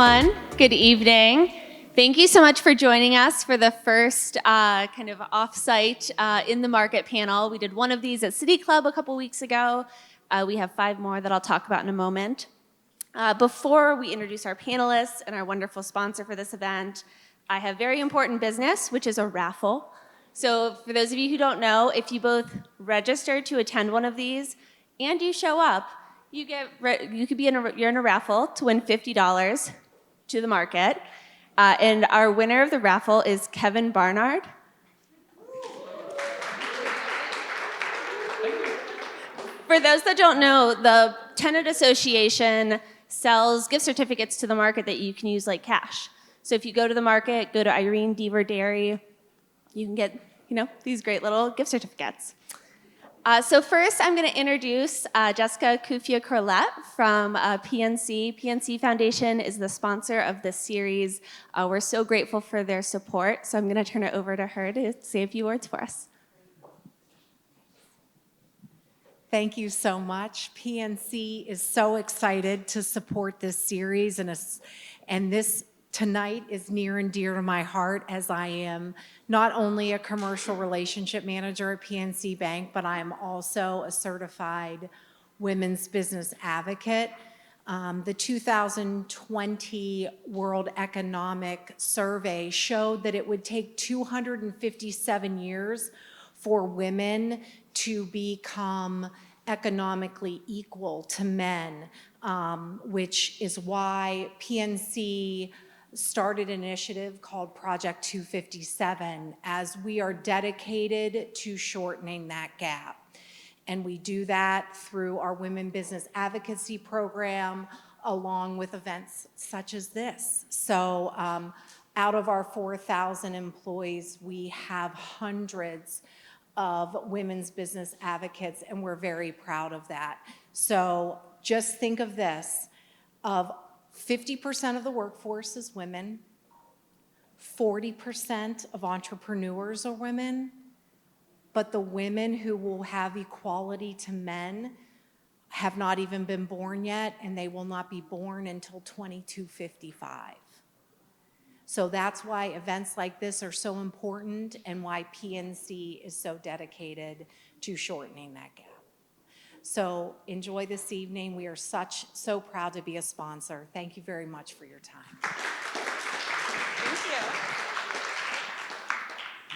everyone. Good evening. Thank you so much for joining us for the first kind of off-site in the market panel. We did one of these at City Club a couple weeks ago. We have 5 more that I'll talk about in a moment. Before we introduce our panelists and our wonderful sponsor for this event, I have very important business, which is a raffle. So for those of you who don't know, if you both register to attend one of these and you show up, you're in a raffle to win $50 to the market. And our winner of the raffle is Kevin Barnard. For those that don't know, the Tenant Association sells gift certificates to the market that you can use like cash. So if you go to the market, go to Irene Deaver Dairy, you can get, these great little gift certificates. So first, I'm going to introduce Jessica Kufia-Corlett from PNC. PNC Foundation is the sponsor of this series. We're so grateful for their support, so I'm going to turn it over to her to say a few words for us. Thank you so much. PNC is so excited to support this series, and this tonight is near and dear to my heart, as I am not only a commercial relationship manager at PNC Bank, but I am also a certified women's business advocate. The 2020 World Economic Survey showed that it would take 257 years for women to become economically equal to men, which is why PNC started an initiative called Project 257, as we are dedicated to shortening that gap. And we do that through our Women Business Advocacy Program, along with events such as this. So out of our 4,000 employees, we have hundreds of women's business advocates, and we're very proud of that. So just think of this, of 50% of the workforce is women, 40% of entrepreneurs are women, but the women who will have equality to men have not even been born yet, and they will not be born until 2255. So that's why events like this are so important and why PNC is so dedicated to shortening that gap. So enjoy this evening. We are so proud to be a sponsor. Thank you very much for your time. Thank you.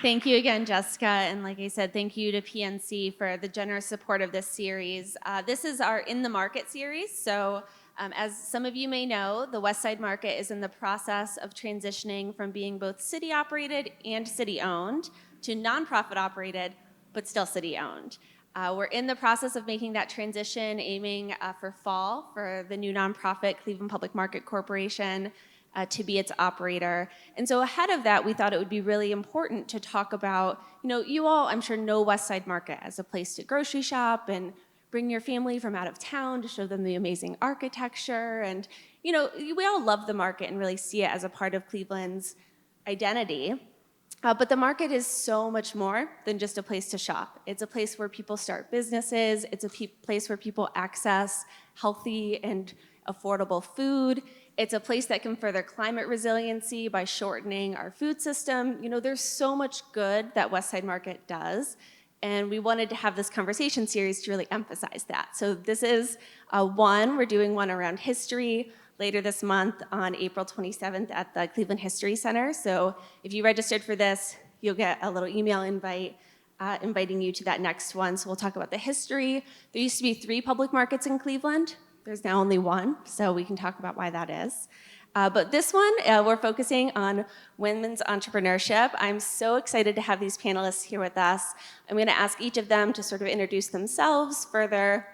Thank you again, Jessica. And like I said, thank you to PNC for the generous support of this series. This is our In the Market series. So as some of you may know, the West Side Market is in the process of transitioning from being both city-operated and city-owned to nonprofit operated, but still city-owned. We're in the process of making that transition, aiming for fall for the new nonprofit Cleveland Public Market Corporation to be its operator. And so ahead of that, we thought it would be really important to talk about, you all, I'm sure, know West Side Market as a place to grocery shop and bring your family from out of town to show them the amazing architecture. And, we all love the market and really see it as a part of Cleveland's identity. But the market is so much more than just a place to shop. It's a place where people start businesses. It's a place where people access healthy and affordable food. It's a place that can further climate resiliency by shortening our food system. There's so much good that West Side Market does. And we wanted to have this conversation series to really emphasize that. So this is we're doing one around history later this month on April 27th at the Cleveland History Center. So if you registered for this, you'll get a little email invite inviting you to that next one. So we'll talk about the history. There used to be 3 public markets in Cleveland. There's now only 1, so we can talk about why that is. But this one, we're focusing on women's entrepreneurship. I'm so excited to have these panelists here with us. I'm going to ask each of them to sort of introduce themselves further.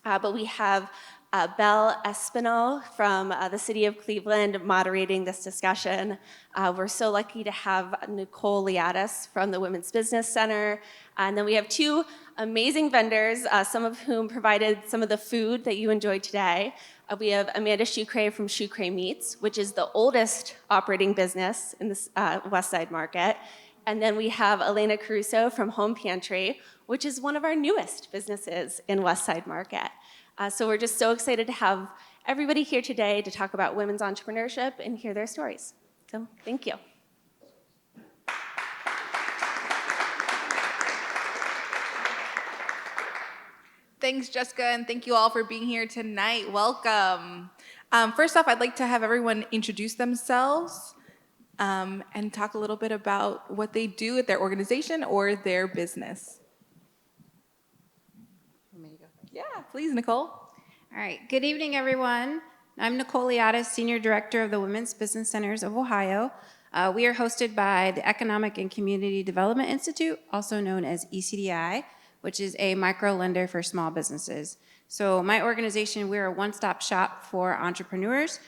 But we have Belle Espinal from the City of Cleveland moderating this discussion. We're so lucky to have Nicole Liatis from the Women's Business Center. And then we have 2 amazing vendors, some of whom provided some of the food that you enjoyed today. We have Amanda Shucray from Shucray Meats, which is the oldest operating business in the West Side Market. And then we have Elena Caruso from Home Pantry, which is one of our newest businesses in West Side Market. So we're just so excited to have everybody here today to talk about women's entrepreneurship and hear their stories. So thank you. Thanks, Jessica, and thank you all for being here tonight. Welcome. First off, I'd like to have everyone introduce themselves and talk a little bit about what they do at their organization or their business. Yeah, please, Nicole. All right. Good evening, everyone. I'm Nicole Liatis, Senior Director of the Women's Business Centers of Ohio. We are hosted by the Economic and Community Development Institute, also known as ECDI, which is a micro lender for small businesses. So my organization, we're a one-stop shop for entrepreneurs.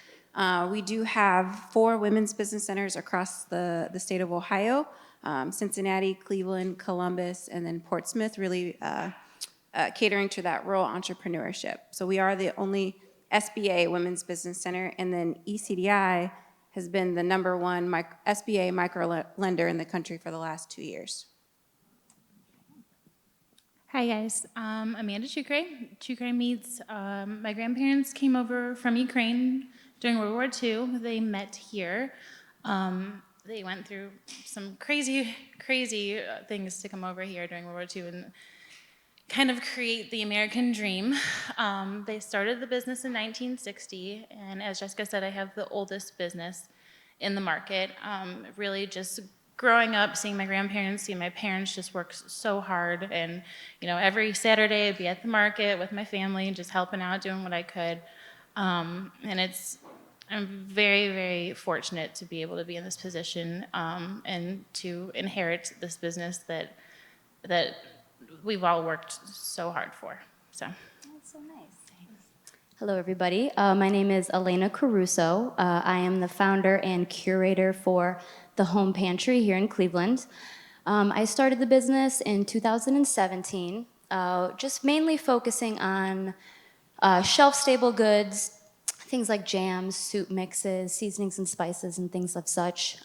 We do have 4 women's business centers across the state of Ohio, Cincinnati, Cleveland, Columbus, and then Portsmouth, really catering to that rural entrepreneurship. So we are the only SBA Women's Business Center, and then ECDI has been the #1 SBA micro lender in the country for the last 2 years. Hi guys, Amanda Chukre. Chukre meets, my grandparents came over from Ukraine during World War II. They met here. They went through some crazy things to come over here during World War II and kind of create the American dream. They started the business in 1960, and as Jessica said, I have the oldest business in the market. Really just growing up, seeing my grandparents, seeing my parents just work so hard, and every Saturday I'd be at the market with my family, just helping out, doing what I could. And I'm very fortunate to be able to be in this position and to inherit this business that we've all worked so hard for. So. That's so nice. Hello, everybody. My name is Elena Caruso. I am the founder and curator for the Home Pantry here in Cleveland. I started the business in 2017, just mainly focusing on shelf-stable goods, things like jams, soup mixes, seasonings and spices, and things of such.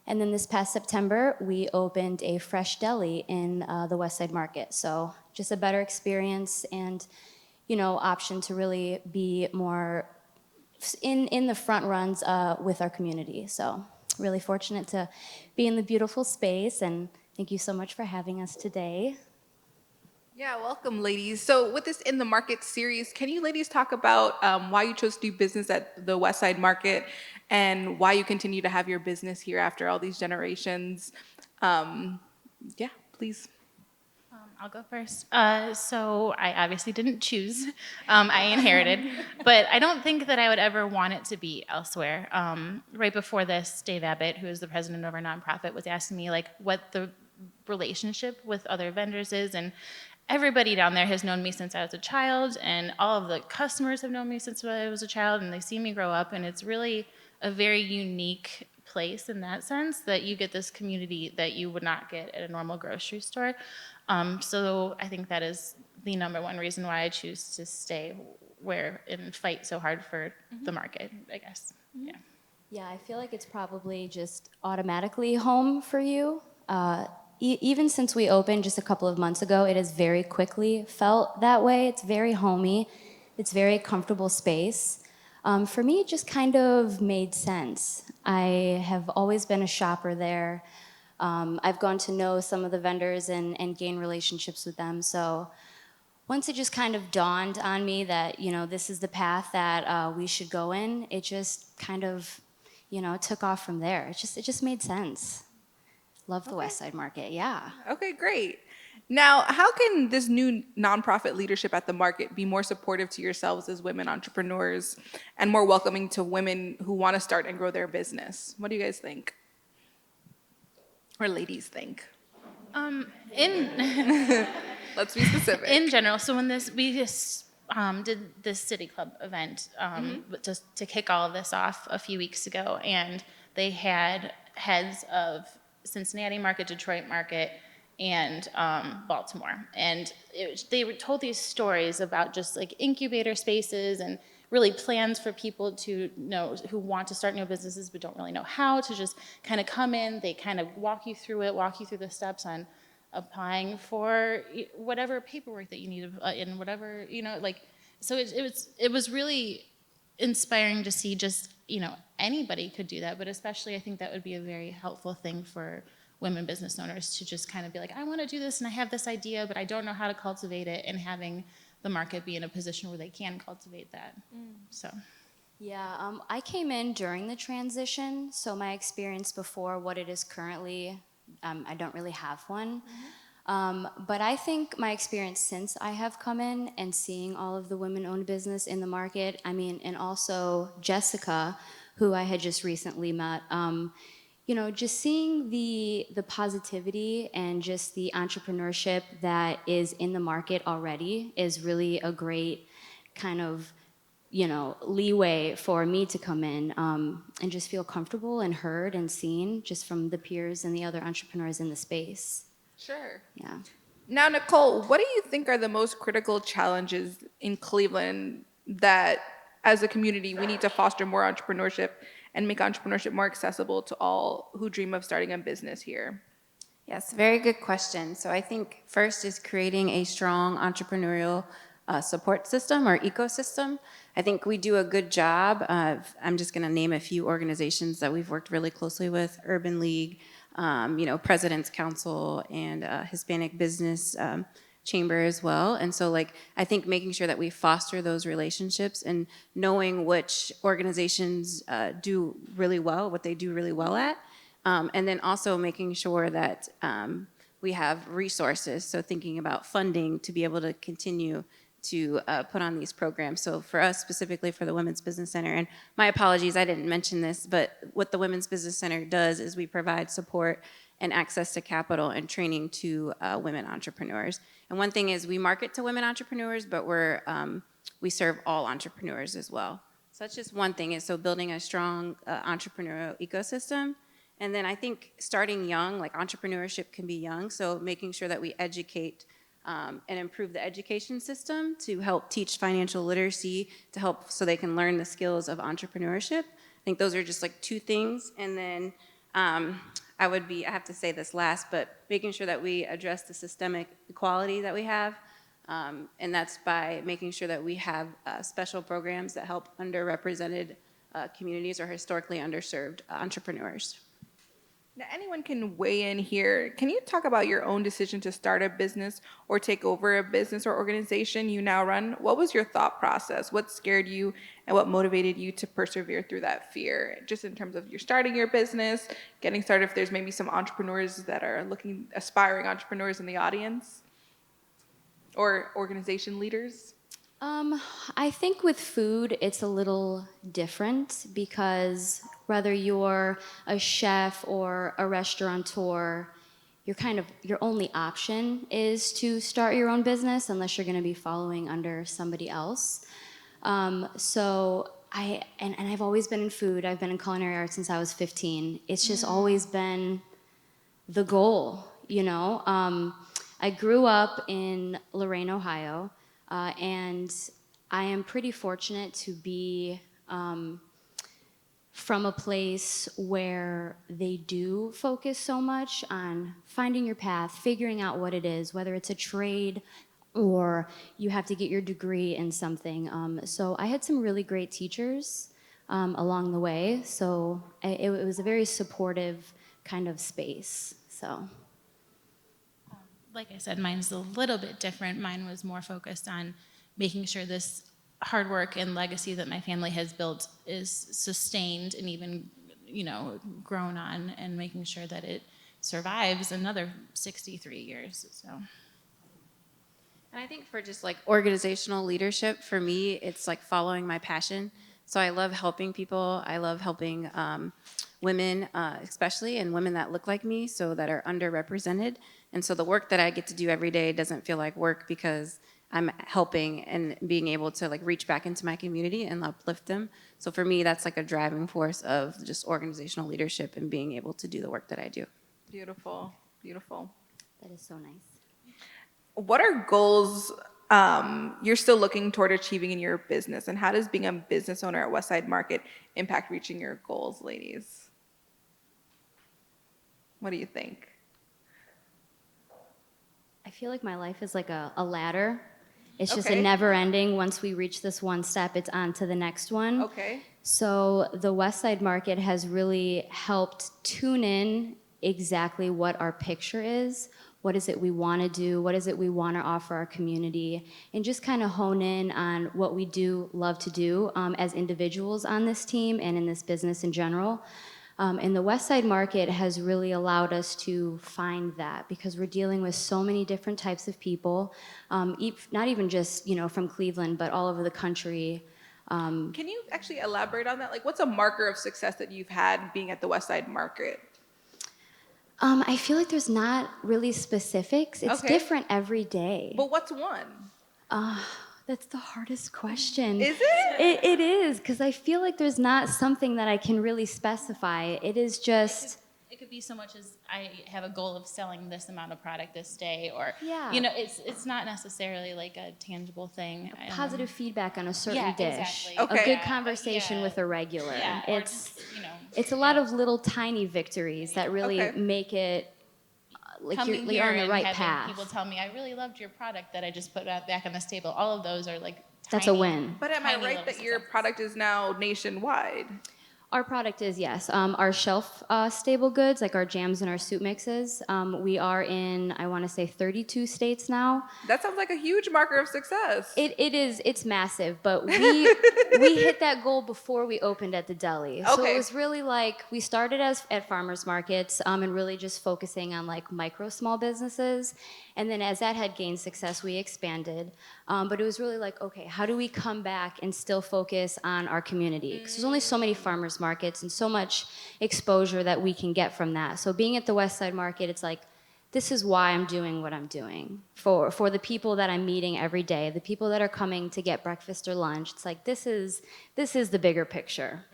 And then this past September, we opened a fresh deli in the West Side Market. So just a better experience and, option to really be more in the front runs with our community. So really fortunate to be in the beautiful space, and thank you so much for having us today. Yeah, welcome, ladies. So with this In the Market series, can you ladies talk about why you chose to do business at the West Side Market and why you continue to have your business here after all these generations? Yeah, please. I'll go first. So I obviously didn't choose. I inherited. But I don't think that I would ever want it to be elsewhere. Right before this, Dave Abbott, who is the president of our nonprofit, was asking me what the relationship with other vendors is. And everybody down there has known me since I was a child. And all of the customers have known me since I was a child. And they see me grow up. And it's really a very unique place in that sense, that you get this community that you would not get at a normal grocery store. So I think that is the #1 reason why I choose to stay and fight so hard for the market, I guess. Yeah. Yeah, I feel like it's probably just automatically home for you. Even since we opened just a couple of months ago, it has very quickly felt that way. It's very homey. It's very comfortable space. For me, it just kind of made sense. I have always been a shopper there. I've gone to know some of the vendors and gain relationships with them. So once it just kind of dawned on me that, this is the path that we should go in, it just kind of, took off from there. It just made sense. Love the West Side Market, yeah. Okay, great. Now, how can this new nonprofit leadership at the market be more supportive to yourselves as women entrepreneurs and more welcoming to women who want to start and grow their business? What do you guys think? Or ladies think? Let's be specific. In general, so when we just did this City Club event just to kick all of this off a few weeks ago, and they had heads of Cincinnati Market, Detroit Market, and Baltimore. And they were told these stories about just incubator spaces and really plans for people to know who want to start new businesses but don't really know how to just kind of come in. They kind of walk you through the steps on applying for whatever paperwork that you need in whatever, so it was really inspiring to see just, anybody could do that, but especially I think that would be a very helpful thing for women business owners to just kind of be like, I want to do this and I have this idea, but I don't know how to cultivate it, and having the market be in a position where they can cultivate that. So. Yeah, I came in during the transition, so my experience before what it is currently, I don't really have one. But I think my experience since I have come in and seeing all of the women-owned business in the market, and also Jessica, who I had just recently met, just seeing the positivity and just the entrepreneurship that is in the market already is really a great kind of leeway for me to come in and just feel comfortable and heard and seen just from the peers and the other entrepreneurs in the space. Sure. Yeah. Now, Nicole, what do you think are the most critical challenges in Cleveland that, as a community, we need to foster more entrepreneurship and make entrepreneurship more accessible to all who dream of starting a business here? Yes, very good question. So I think first is creating a strong entrepreneurial support system or ecosystem. I think we do a good job of, I'm just going to name a few organizations that we've worked really closely with: Urban League, President's Council, and Hispanic Business Chamber as well. And so I think making sure that we foster those relationships and knowing which organizations do really well, what they do really well at, and then also making sure that we have resources, so thinking about funding to be able to continue to put on these programs. So for us, specifically for the Women's Business Center, and my apologies, I didn't mention this, but what the Women's Business Center does is we provide support and access to capital and training to women entrepreneurs. And one thing is we market to women entrepreneurs, but we serve all entrepreneurs as well. So that's just one thing, is so building a strong entrepreneurial ecosystem. And then I think starting young, like entrepreneurship can be young, so making sure that we educate and improve the education system to help teach financial literacy, to help so they can learn the skills of entrepreneurship. I think those are just like two things. And then I have to say this last, but making sure that we address the systemic equality that we have. And that's by making sure that we have special programs that help underrepresented communities or historically underserved entrepreneurs. Now, anyone can weigh in here. Can you talk about your own decision to start a business or take over a business or organization you now run? What was your thought process? What scared you and what motivated you to persevere through that fear? Just in terms of you're starting your business, getting started, if there's maybe some entrepreneurs that are aspiring entrepreneurs in the audience or organization leaders? I think with food, it's a little different because whether you're a chef or a restaurateur, your only option is to start your own business unless you're going to be following under somebody else. So I've always been in food. I've been in culinary arts since I was 15. It's just always been the goal, I grew up in Lorain, Ohio. And I am pretty fortunate to be from a place where they do focus so much on finding your path, figuring out what it is, whether it's a trade or you have to get your degree in something. So I had some really great teachers along the way. So it was a very supportive kind of space. So. Like I said, mine's a little bit different. Mine was more focused on making sure this hard work and legacy that my family has built is sustained and even, grown on, and making sure that it survives another 63 years. So. And I think for just organizational leadership, for me, it's following my passion. So I love helping people. I love helping women, especially, and women that look like me, so that are underrepresented. And so the work that I get to do every day doesn't feel like work because I'm helping and being able to reach back into my community and uplift them. So for me, that's a driving force of just organizational leadership and being able to do the work that I do. Beautiful, beautiful. That is so nice. What are goals you're still looking toward achieving in your business, and how does being a business owner at Westside Market impact reaching your goals, ladies? What do you think? I feel like my life is like a ladder, It's just a Okay. never ending. Once we reach this one step, it's on to the next one. Okay. So the West Side Market has really helped tune in exactly what our picture is. What is it we want to do? What is it we want to offer our community? And just kind of hone in on what we do love to do as individuals on this team and in this business in general. And the West Side Market has really allowed us to find that because we're dealing with so many different types of people, not even just from Cleveland, but all over the country. Can you actually elaborate on that? Like, what's a marker of success that you've had being at the West Side Market? I feel like there's not really specifics. It's Okay. different every day. But what's one? That's the hardest question. Is it? It is, because I feel like there's not something that I can really specify. It is just, It could be so much as I have a goal of selling this amount of product this day, or Yeah. it's not necessarily like a tangible thing. positive feedback on a certain yeah, dish. exactly. Okay. A good Yeah, conversation yeah. with a regular. Yeah, or It's just, it's a lot of little tiny victories that really Okay. make it like coming you're here on the and right having path. people tell me, I really loved your product that I just put back on this table. All of those are like That's a tiny- win. But am I tiny right little that your successes. product is now nationwide? Our product is, yes. Our shelf stable goods, like our jams and our soup mixes, we are in, I want to say, 32 states now. That sounds like a huge marker of success. It is, it's massive, but we hit that goal before we opened at the deli. So Okay. it was really like, we started at farmers markets and really just focusing on like micro small businesses. And then as that had gained success, we expanded. But it was really like, okay, how do we come back and still focus on our community? Because there's only so many farmers markets and so much exposure that we can get from that. So being at the West Side Market, it's like, this is why I'm doing what I'm doing. For the people that I'm meeting every day, the people that are coming to get breakfast or lunch, it's like, this is the bigger picture.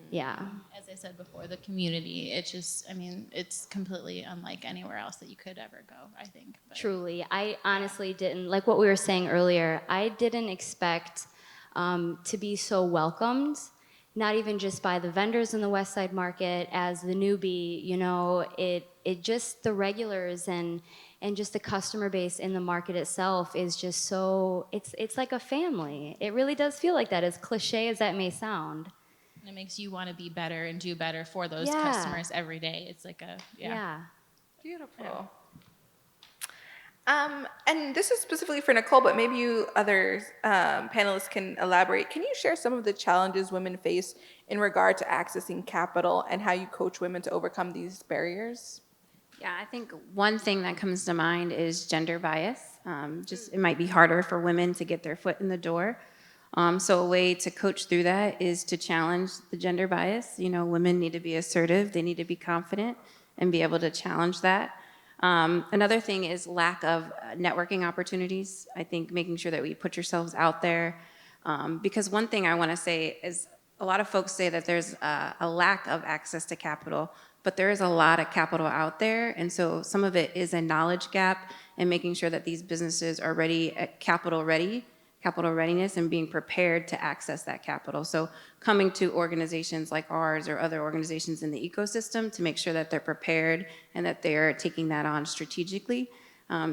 Yeah. As I said before, the community, it's just, I mean, it's completely unlike anywhere else that you could ever go, I think. But Truly, I honestly didn't, like what we were saying earlier, I didn't expect to be so welcomed, not even just by the vendors in the West Side Market as the newbie, it just, the regulars and just the customer base in the market itself is just so, it's like a family. It really does feel like that, as cliche as that may sound. it makes you want to be better and do better for those Yeah. customers every day. It's like a, Yeah. Beautiful. And this is specifically for Nicole, but maybe you other panelists can elaborate. Can you share some of the challenges women face in regard to accessing capital and how you coach women to overcome these barriers? Yeah, I think one thing that comes to mind is gender bias. Just it might be harder for women to get their foot in the door. So a way to coach through that is to challenge the gender bias. Women need to be assertive, they need to be confident and be able to challenge that. Another thing is lack of networking opportunities. I think making sure that we put yourselves out there. Because one thing I want to say is a lot of folks say that there's a lack of access to capital, but there is a lot of capital out there. And so some of it is a knowledge gap and making sure that these businesses are ready, capital readiness and being prepared to access that capital. So coming to organizations like ours or other organizations in the ecosystem to make sure that they're prepared and that they're taking that on strategically.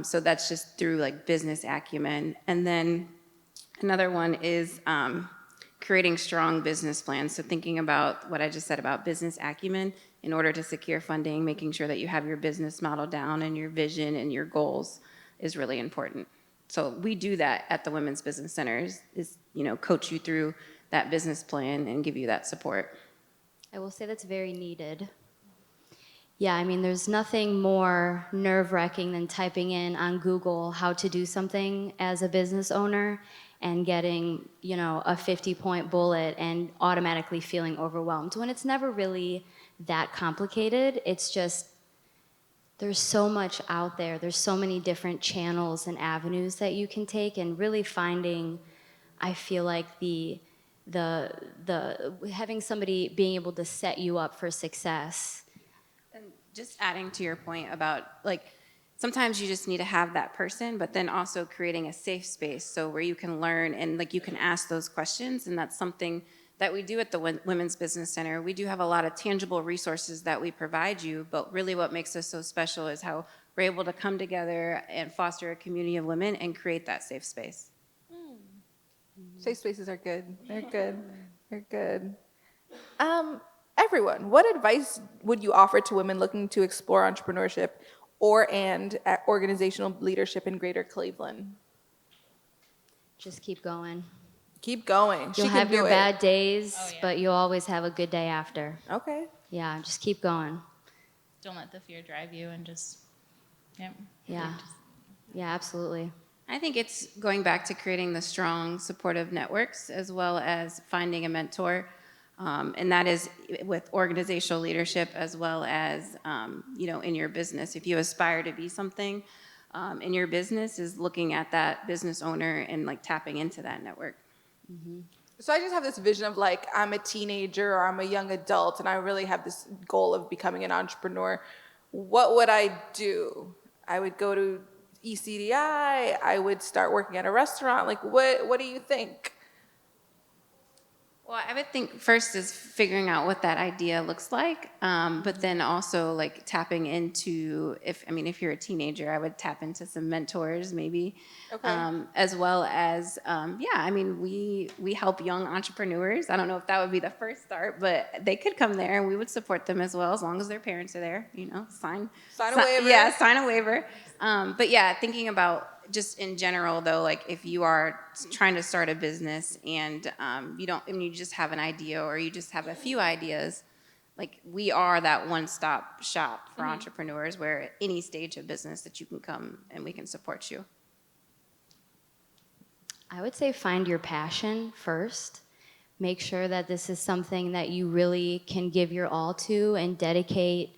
So that's just through like business acumen. And then another one is creating strong business plans. So thinking about what I just said about business acumen in order to secure funding, making sure that you have your business model down and your vision and your goals is really important. So we do that at the Women's Business Centers is, coach you through that business plan and give you that support. I will say that's very needed. Yeah, I mean, there's nothing more nerve-wracking than typing in on Google how to do something as a business owner and getting, a 50-point bullet and automatically feeling overwhelmed when it's never really that complicated. It's just, there's so much out there. There's so many different channels and avenues that you can take, and really finding, I feel like the having somebody being able to set you up for success. And just adding to your point about sometimes you just need to have that person, but then also creating a safe space so where you can learn and you can ask those questions. And that's something that we do at the Women's Business Center. We do have a lot of tangible resources that we provide you, but really what makes us so special is how we're able to come together and foster a community of women and create that safe space. Safe spaces are good. They're good. They're good. Everyone, what advice would you offer to women looking to explore entrepreneurship and organizational leadership in Greater Cleveland? Just keep going. Keep going. She You'll can have do your it. bad days, Oh, yeah. but you'll always have a good day after. Okay. Yeah, just keep going. Don't let the fear drive you, and just, yeah. Yeah. Yeah, absolutely. I think it's going back to creating the strong, supportive networks as well as finding a mentor. And that is with organizational leadership as well as, in your business. If you aspire to be something in your business, is looking at that business owner and like tapping into that network. So I just have this vision of like, I'm a teenager or I'm a young adult and I really have this goal of becoming an entrepreneur. What would I do? I would go to ECDI. I would start working at a restaurant. Like, what do you think? Well, I would think first is figuring out what that idea looks like, but then also like tapping into if you're a teenager, I would tap into some mentors maybe, Okay. as well as we help young entrepreneurs. I don't know if that would be the first start, but they could come there and we would support them as well as long as their parents are there. Sign a waiver. Yeah, sign a waiver. But yeah, thinking about just in general though, like if you are trying to start a business and you just have an idea or you just have a few ideas, like we are that one-stop shop for entrepreneurs where at any stage of business that you can come and we can support you. I would say find your passion first. Make sure that this is something that you really can give your all to and dedicate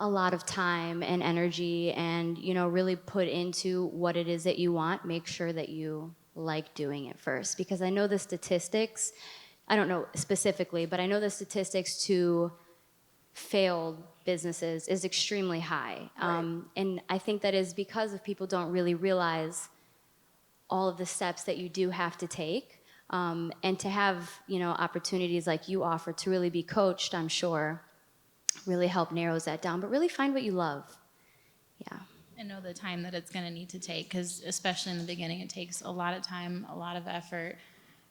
a lot of time and energy and, really put into what it is that you want. Make sure that you like doing it first. Because I know the statistics, I don't know specifically, but I know the statistics to failed businesses is extremely high. Right. And I think that is because of people don't really realize all of the steps that you do have to take. And to have, opportunities like you offer to really be coached, I'm sure, really help narrows that down, but really find what you love. Yeah. And know the time that it's going to need to take, because especially in the beginning, it takes a lot of time, a lot of effort.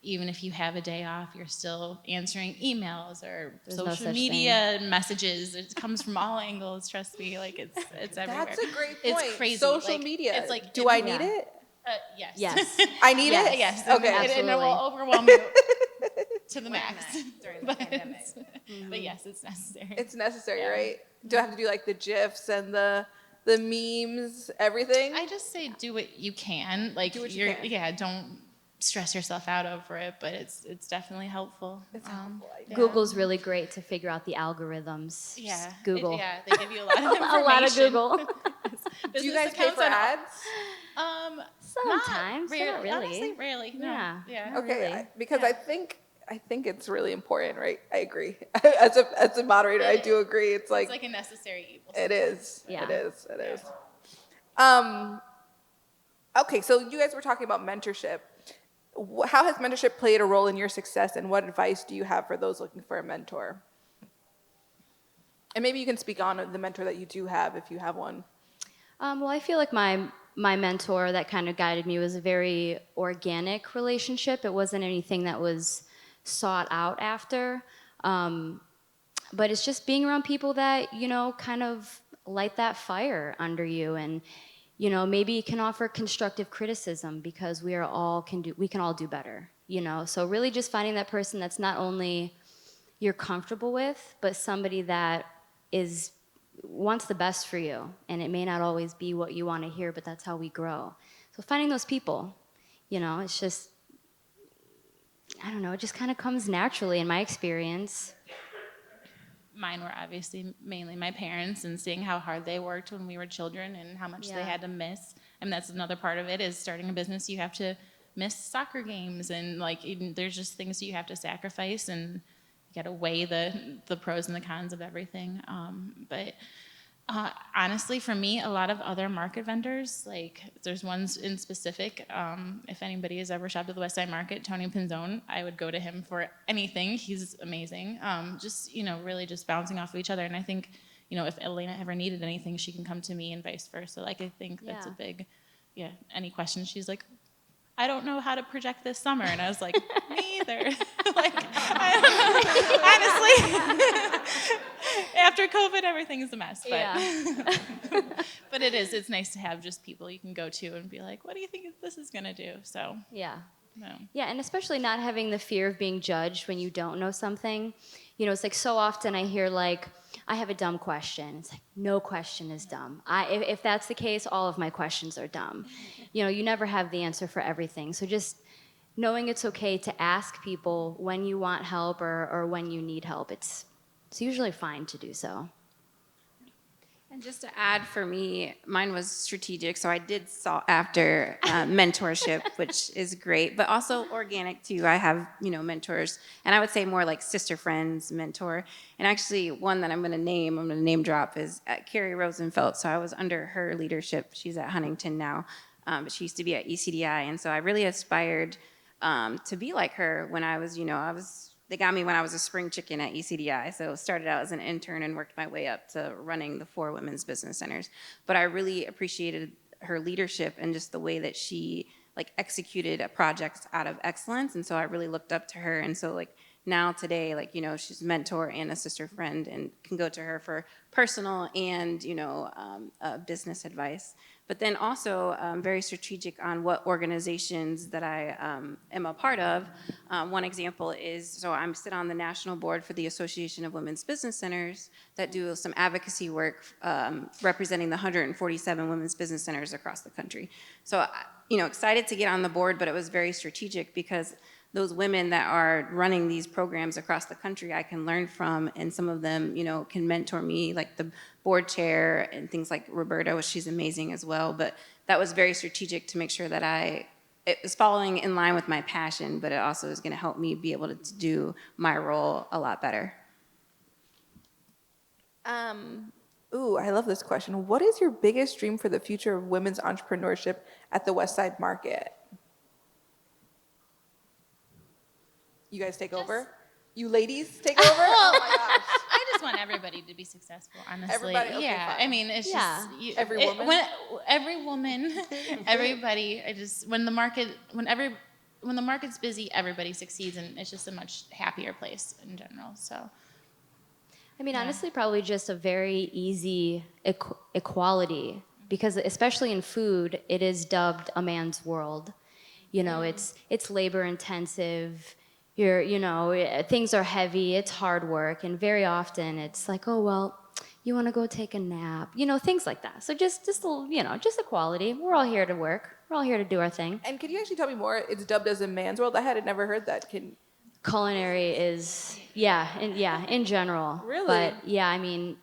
Even if you have a day off, you're still answering emails or There's no social such media messages. It comes from all angles. Trust me, like it's everywhere. That's a great point. It's crazy. Social Like, media. It's like, do I need it? Yes. Yes. I need Yes. it? Yes. Okay. And it will Absolutely. overwhelm you to the max. during the But, pandemic. but yes, it's necessary. It's necessary, Yeah. right? Do I have to do like the GIFs and the memes, everything? I just say do what you can. Like Do what you can. yeah, don't stress yourself out over it, but it's definitely helpful. It's helpful. I know. Google's really great to figure out the algorithms. Yeah. Just Google. Yeah, they give you a lot of information. A lot of Google. Do you guys pay for ads? Sometimes, but not really. Honestly, rarely. No. Yeah. Yeah. Not Okay, really. because I think it's really important, right? I agree. As a moderator, I do agree. It's like, It's like a necessary evil. it is. Yeah. It is. It is. Okay, so you guys were talking about mentorship. How has mentorship played a role in your success, and what advice do you have for those looking for a mentor? And maybe you can speak on the mentor that you do have, if you have one. Well, I feel like my mentor that kind of guided me was a very organic relationship. It wasn't anything that was sought out after. But it's just being around people that, kind of light that fire under you and, maybe can offer constructive criticism because we can all do better, So really just finding that person that's not only you're comfortable with, but somebody that wants the best for you. And it may not always be what you want to hear, but that's how we grow. So finding those people, it's just, I don't know, it just kind of comes naturally in my experience. Mine were obviously mainly my parents and seeing how hard they worked when we were children and how much they Yeah. had to miss. And that's another part of it is starting a business. You have to miss soccer games and there's just things you have to sacrifice and you got to weigh the pros and the cons of everything. But honestly, for me, a lot of other market vendors, like there's ones in specific, if anybody has ever shopped at the West Side Market, Tony Pinzone, I would go to him for anything. He's amazing. Just, really just bouncing off of each other. And I think, you know, if Elena ever needed anything, she can come to me and vice versa. Like, I think that's a Yeah. big, yeah, any questions, she's like, I don't know how to project this summer. And I was like, me either. Like, I don't know. Honestly, after COVID, everything's a mess. But, Yeah. but it's nice to have just people you can go to and be like, what do you think this is going to do? So, Yeah. no. Yeah, and especially not having the fear of being judged when you don't know something. You know, it's like so often I hear like, I have a dumb question. It's like, no question is dumb. If that's the case, all of my questions are dumb. You know, you never have the answer for everything. So just knowing it's okay to ask people when you want help or when you need help, it's usually fine to do so. And just to add for me, mine was strategic, so I did sought after mentorship, which is great, but also organic too. I have, you know, mentors, and I would say more like sister friends mentor. And actually, one that I'm going to name drop is Carrie Rosenfeld. So I was under her leadership. She's at Huntington now, but she used to be at ECDI, and so I really aspired to be like her when I was, you know, they got me when I was a spring chicken at ECDI. So started out as an intern and worked my way up to running the 4 women's business centers. But I really appreciated her leadership and just the way that she like executed a project out of excellence. And so I really looked up to her. And so like now today, like, you know, she's a mentor and a sister friend and can go to her for personal and, you know, business advice. But then also very strategic on what organizations that I am a part of. One example is, so I'm sit on the national board for the Association of Women's Business Centers that do some advocacy work representing the 147 women's business centers across the country. So, you know, excited to get on the board, but it was very strategic because those women that are running these programs across the country I can learn from, and some of them, you know, can mentor me, like the board chair and things like Roberta, she's amazing as well. But that was very strategic to make sure that it was falling in line with my passion, but it also is going to help me be able to do my role a lot better. Ooh, I love this question. What is your biggest dream for the future of women's entrepreneurship at the West Side Market? You guys take over? You ladies take over? Oh my gosh. I just want everybody to be successful, honestly. Everybody? Okay, yeah, fine. I mean, it's Yeah. just you, Every woman? every woman, everybody. I just when the market's busy, everybody succeeds, and it's just a much happier place in general. So, I mean, honestly, probably just a very easy equality because especially in food, it is dubbed a man's world. You know, it's labor intensive. You know, things are heavy. It's hard work, and very often it's like, oh well, you want to go take a nap. You know, things like that. So just you know, just equality. We're all here to work. We're all here to do our thing. And could you actually tell me more? It's dubbed as a man's world. I had never heard that. Culinary is in general. Really? But yeah, I mean,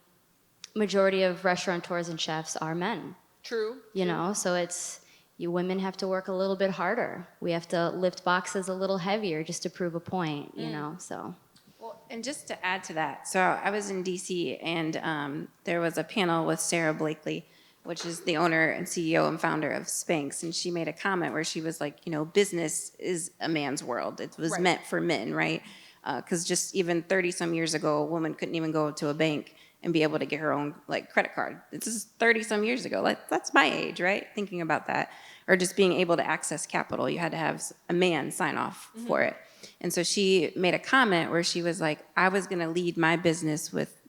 majority of restaurateurs and chefs are men. True. You know, so it's you women have to work a little bit harder. We have to lift boxes a little heavier just to prove a point, you know, so. Well, and just to add to that, so I was in DC and there was a panel with Sarah Blakely, which is the owner and CEO and founder of Spanx, and she made a comment where she was like, you know, business is a man's world. It was meant for men, right? Because just even 30 some years ago, a woman couldn't even go to a bank and be able to get her own like credit card. This is 30 some years ago. Like that's my age, right? Thinking about that. Or just being able to access capital, you had to have a man sign off for it. And so she made a comment where she was like, I was gonna lead my business with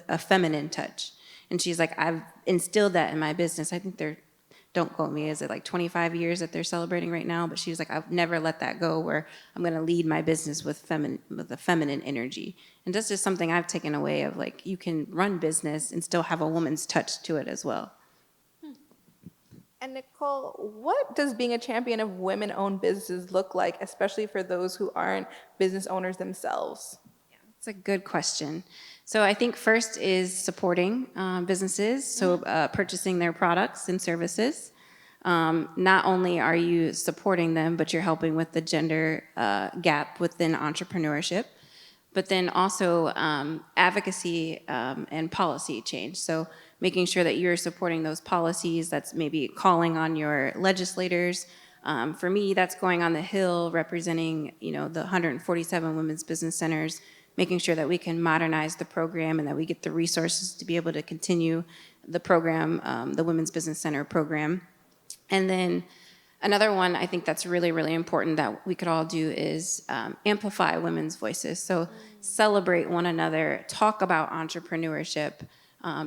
a feminine touch. And she's like, I've instilled that in my business. I think don't quote me, is it like 25 years that they're celebrating right now? But she was like, I've never let that go where I'm gonna lead my business with a feminine energy. And that's just something I've taken away of like, you can run business and still have a woman's touch to it as well. And Nicole, what does being a champion of women-owned businesses look like, especially for those who aren't business owners themselves? That's a good question. So I think first is supporting businesses, so purchasing their products and services. Not only are you supporting them, but you're helping with the gender gap within entrepreneurship, but then also advocacy and policy change. So making sure that you're supporting those policies, that's maybe calling on your legislators. For me, that's going on the Hill, representing, you know, the 147 women's business centers making sure that we can modernize the program and that we get the resources to be able to continue the program, the Women's Business Center program. And then another one I think that's really, really important that we could all do is amplify women's voices. So celebrate one another, talk about entrepreneurship,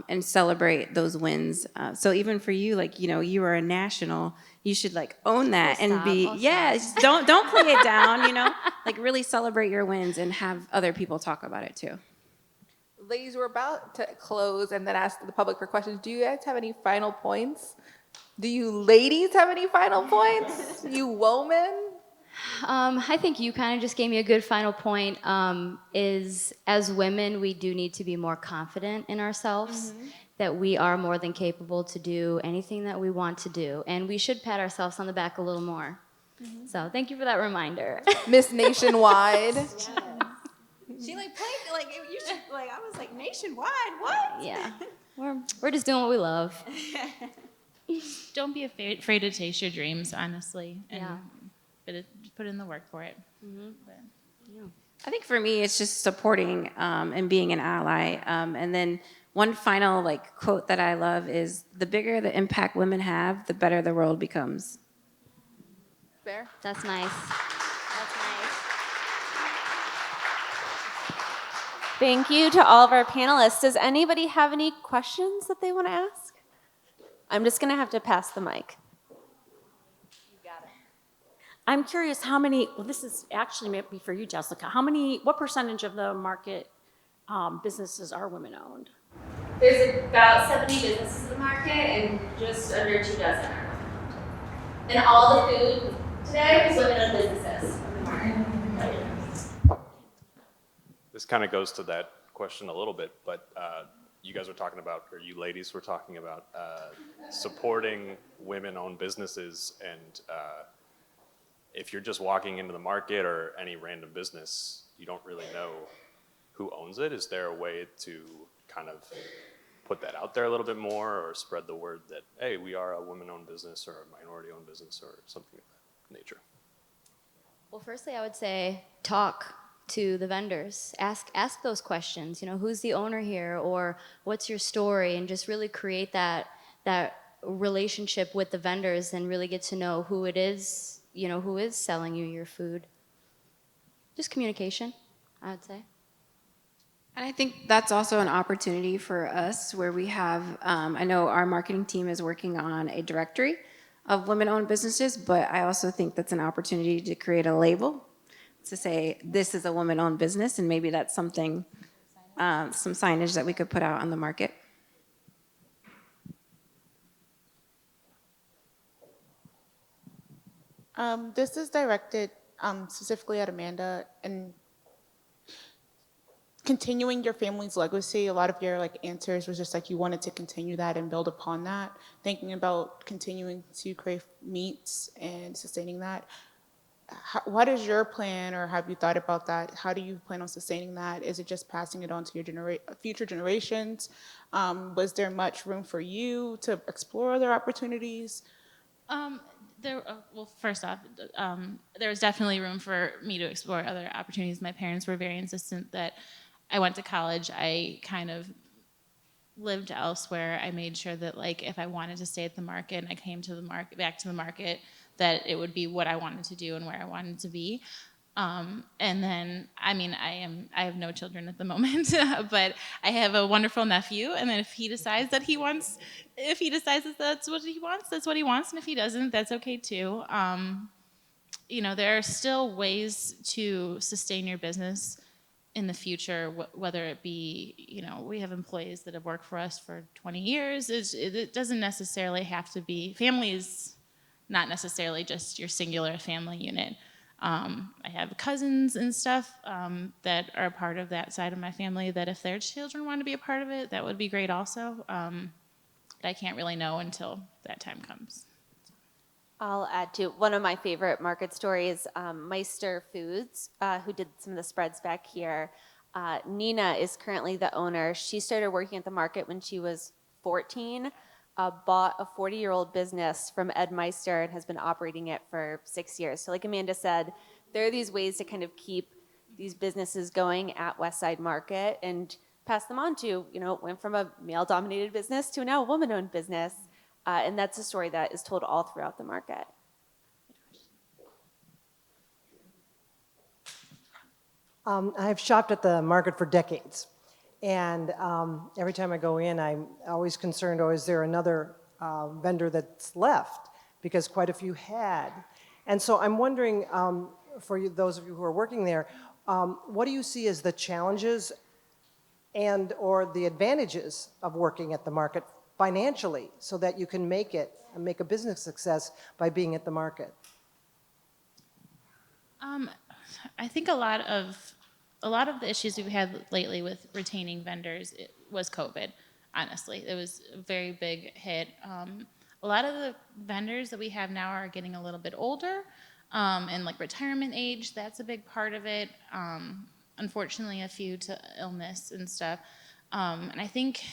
and celebrate those wins. So even for you, like, you know, you are a national, you should like own that and be, just don't play it down, you know, like really celebrate your wins and have other people talk about it too. Ladies, we're about to close and then ask the public for questions. Do you guys have any final points? Do you ladies have any final points? You women? I think you kind of just gave me a good final point. Is as women, we do need to be more confident in ourselves, that we are more than capable to do anything that we want to do, and we should pat ourselves on the back a little more. So thank you for that reminder. Miss Nationwide. She like played, like, you should, like, I was like, nationwide, what? Yeah, we're just doing what we love. Don't be afraid to chase your dreams, honestly. And Yeah. put in the work for it. But, I think for me, it's just supporting and being an ally. And then one final like quote that I love is, "The bigger the impact women have, the better the world becomes." Fair? That's nice. That's nice. Thank you to all of our panelists. Does anybody have any questions that they want to ask? I'm just going to have to pass the mic. I'm curious how many, well, this is actually maybe for you, Jessica. What percentage of the market businesses are women-owned? There's about 70 businesses in the market and just under 2 dozen are women-owned. And all the food today is women-owned businesses in the market. This kind of goes to that question a little bit, but you guys were talking about, or you ladies were talking about supporting women-owned businesses, and if you're just walking into the market or any random business, you don't really know who owns it. Is there a way to kind of put that out there a little bit more, or spread the word that, hey, we are a women-owned business or a minority-owned business or something of that nature? Well, firstly, I would say talk to the vendors. Ask those questions. You know, who's the owner here, or what's your story, and just really create that relationship with the vendors and really get to know who it is, you know, who is selling you your food. Just communication, I would say. And I think that's also an opportunity for us where we have, I know our marketing team is working on a directory of women-owned businesses, but I also think that's an opportunity to create a label to say this is a woman-owned business, and maybe that's something, some signage that we could put out on the market. This is directed specifically at Amanda, and continuing your family's legacy. A lot of your answers was just you wanted to continue that and build upon that. Thinking about continuing to create meats and sustaining that. What is your plan, or have you thought about that? How do you plan on sustaining that? Is it just passing it on to your future generations? Was there much room for you to explore other opportunities? Well, first off, there was definitely room for me to explore other opportunities. My parents were very insistent that I went to college. I kind of lived elsewhere. I made sure that if I wanted to stay at the market and I came to the market, back to the market, that it would be what I wanted to do and where I wanted to be. And then, I mean, I have no children at the moment, but I have a wonderful nephew. And then if he decides that that's what he wants, that's what he wants. And if he doesn't, that's okay too. You know, there are still ways to sustain your business in the future, whether it be, you know, we have employees that have worked for us for 20 years. It doesn't necessarily have to be, family is not necessarily just your singular family unit. I have cousins and stuff that are a part of that side of my family, that if their children want to be a part of it, that would be great also. But I can't really know until that time comes. I'll add to one of my favorite market stories, Meister Foods, who did some of the spreads back here. Nina is currently the owner. She started working at the market when she was 14, bought a 40-year-old business from Ed Meister and has been operating it for 6 years. So like Amanda said, there are these ways to kind of keep these businesses going at Westside Market and pass them on to, it went from a male-dominated business to now a woman-owned business. And that's a story that is told all throughout the market. I've shopped at the market for decades. And every time I go in, I'm always concerned, is there another vendor that's left? Because quite a few had. And so I'm wondering, for you, those of you who are working there, what do you see as the challenges and or the advantages of working at the market financially so that you can make a business success by being at the market? I think a lot of the issues we've had lately with retaining vendors was COVID. Honestly, it was a very big hit. A lot of the vendors that we have now are getting a little bit older, and like retirement age. That's a big part of it. Unfortunately, a few to illness and stuff. And I think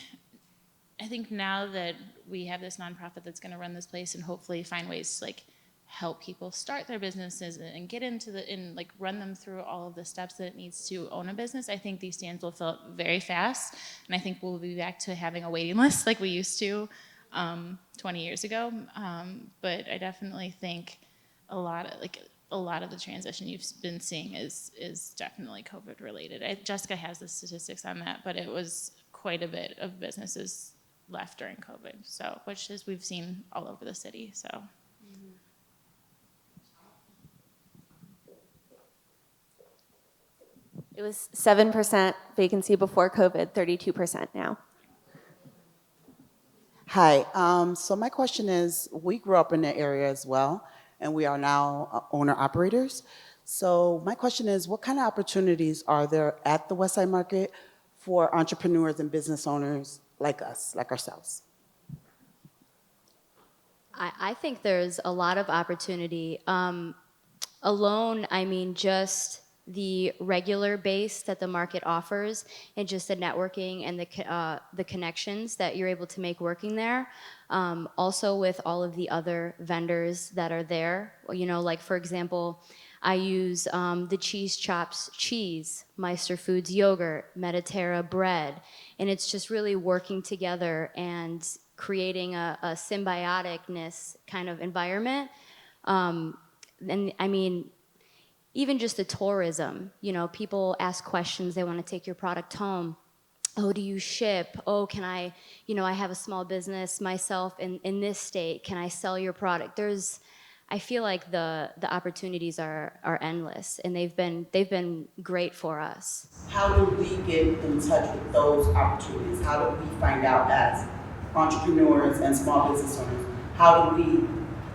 now that we have this nonprofit that's going to run this place and hopefully find ways to like help people start their businesses and get into like run them through all of the steps that it needs to own a business, I think these stands will fill up very fast, and I think we'll be back to having a waiting list like we used to 20 years ago. But I definitely think a lot of the transition you've been seeing is definitely COVID related. Jessica has the statistics on that, but it was quite a bit of businesses left during COVID, so which is we've seen all over the city. So. It was 7% vacancy before COVID, 32% now. Hi, so my question is, we grew up in the area as well, and we are now owner-operators. So my question is, what kind of opportunities are there at the Westside Market for entrepreneurs and business owners like us, like ourselves? I think there's a lot of opportunity. Alone, I mean, just the regular base that the market offers and just the networking and the connections that you're able to make working there. Also with all of the other vendors that are there, like for example, I use the Cheese Chops cheese, Meister Foods yogurt, Mediterra bread, and it's just really working together and creating a symbioticness kind of environment. And I mean, even just the tourism, people ask questions, they want to take your product home. Oh, do you ship? Oh, can I, I have a small business myself in this state, can I sell your product? I feel like the opportunities are endless, and they've been great for us. How do we get in touch with those opportunities? How do we find out as entrepreneurs and small business owners? How do we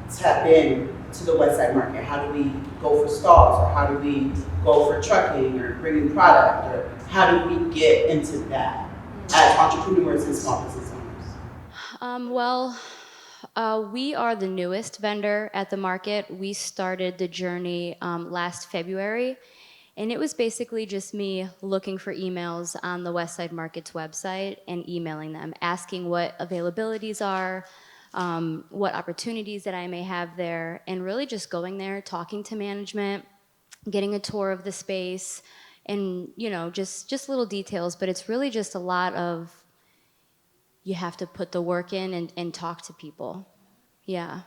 tap in to the Westside Market? How do we go for stalls, or how do we go for trucking or bringing product, or how do we get into that as entrepreneurs and small business owners? We are the newest vendor at the market. We started the journey last February, and it was basically just me looking for emails on the Westside Market's website and emailing them, asking what availabilities are, what opportunities that I may have there, and really just going there, talking to management, getting a tour of the space, and just little details. But it's really just a lot of, you have to put the work in and talk to people. Yeah.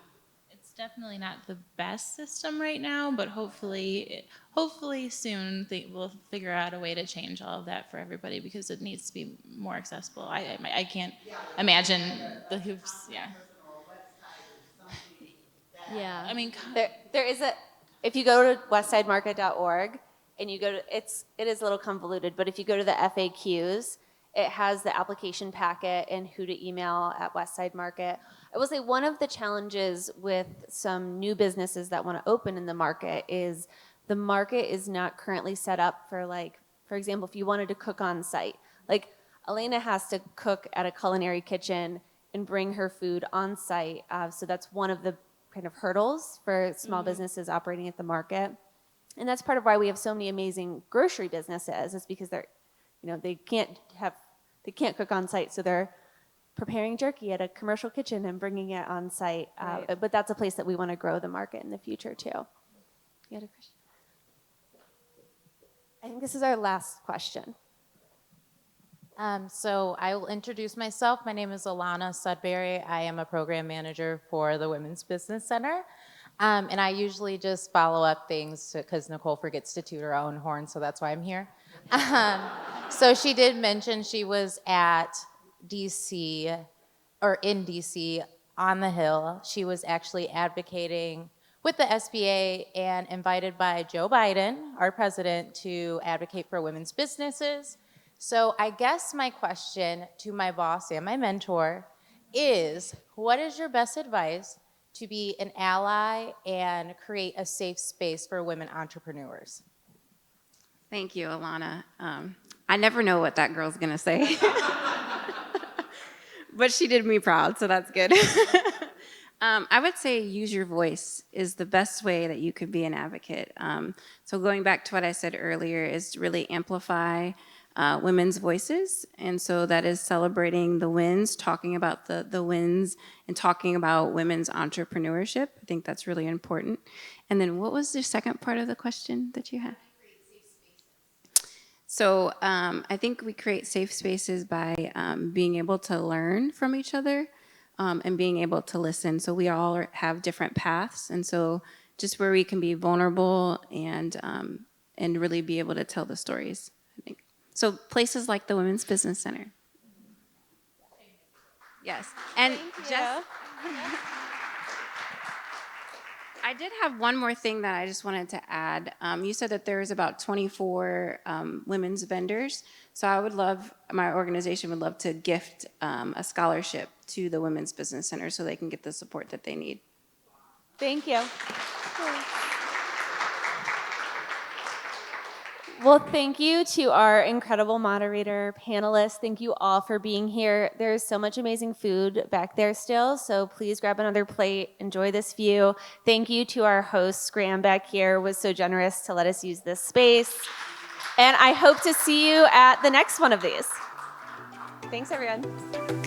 It's definitely not the best system right now, but hopefully soon we'll figure out a way to change all of that for everybody, because it needs to be more accessible. I can't imagine the hoops. Yeah. Yeah. I mean, There is if you go to westsidemarket.org and you go to, it is a little convoluted, but if you go to the FAQs, it has the application packet and who to email at Westside Market. I will say one of the challenges with some new businesses that want to open in the market is the market is not currently set up for, like, for example, if you wanted to cook on site. Like, Elena has to cook at a culinary kitchen and bring her food on site. So that's one of the kind of hurdles for small businesses operating at the market. And that's part of why we have so many amazing grocery businesses, is because they're, they can't cook on site, so they're preparing jerky at a commercial kitchen and bringing it on site. Right. But that's a place that we want to grow the market in the future too. You had a question? I think this is our last question. So I will introduce myself. My name is Alana Sudbury. I am a program manager for the Women's Business Center. And I usually just follow up things because Nicole forgets to toot her own horn, so that's why I'm here. So she did mention she was at DC, or in DC, on the Hill. She was actually advocating with the SBA and invited by Joe Biden, our president, to advocate for women's businesses. So I guess my question to my boss and my mentor is, what is your best advice to be an ally and create a safe space for women entrepreneurs? Thank you, Alana. I never know what that girl's gonna say. But she did me proud, so that's good. I would say use your voice is the best way that you could be an advocate. So going back to what I said earlier is to really amplify women's voices. And so that is celebrating the wins, talking about the wins, and talking about women's entrepreneurship. I think that's really important. And then what was the second part of the question that you had? So I think we create safe spaces by being able to learn from each other and being able to listen. So we all have different paths. And so just where we can be vulnerable and really be able to tell the stories, I think. So places like the Women's Business Center. Yes. And just I did have one more thing that I just wanted to add. You said that there's about 24 women's vendors. So I would love, my organization would love to gift a scholarship to the Women's Business Center so they can get the support that they need. Thank you. Well, thank you to our incredible moderator, panelists. Thank you all for being here. There's so much amazing food back there still, so please grab another plate, enjoy this view. Thank you to our host, Graham back here, was so generous to let us use this space. And I hope to see you at the next one of these. Thanks, everyone.